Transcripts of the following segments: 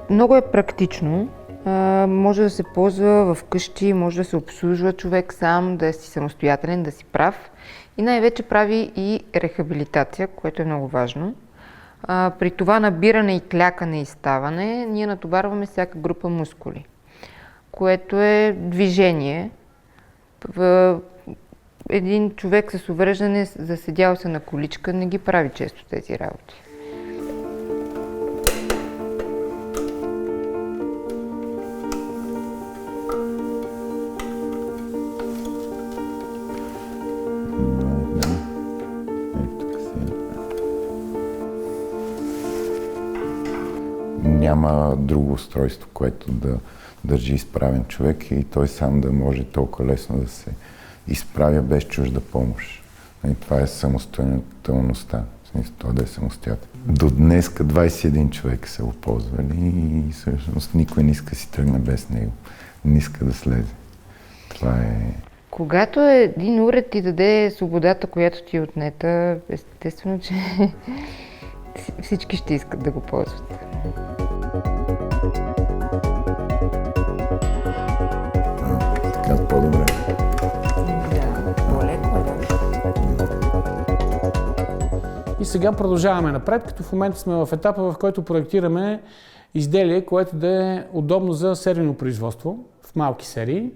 Много е практично. Може да се ползва вкъщи, може да се обслужва човек сам, да си самостоятелен, да си прав. И най-вече прави и рехабилитация, което е много важно. При това набиране и клякане и ставане, ние натоварваме всяка група мускули, което е движение. Един човек с увреждане, заседял се на количка, не ги прави често тези работи. Няма друго устройство, което да държи изправен човек и той сам да може толкова лесно да се изправя без чужда помощ. И това е самостоятелността, в смисъл това да е самостоятелен. До днеска 21 човека са го ползвали и всъщност никой не иска да си тръгне без него, не иска да слезе. Това е... Когато един уред ти даде свободата, която ти е отнета, естествено, че всички ще искат да го ползват. Така по-добре. Да, по-леко. И сега продължаваме напред, като в момента сме в етапа, в който проектираме изделие, което да е удобно за серийно производство в малки серии.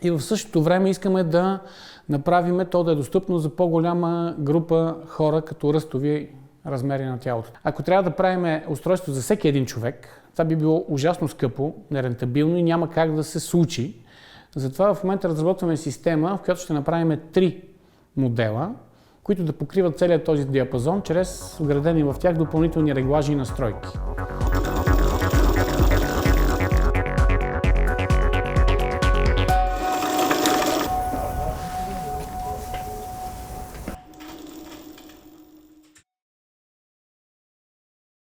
И в същото време искаме да направим то да е достъпно за по-голяма група хора, като ръстови размери на тялото. Ако трябва да правим устройство за всеки един човек, това би било ужасно скъпо, нерентабилно и няма как да се случи. Затова в момента разработваме система, в която ще направим 3 модела, които да покриват целият този диапазон, чрез вградени в тях допълнителни реглажи и настройки.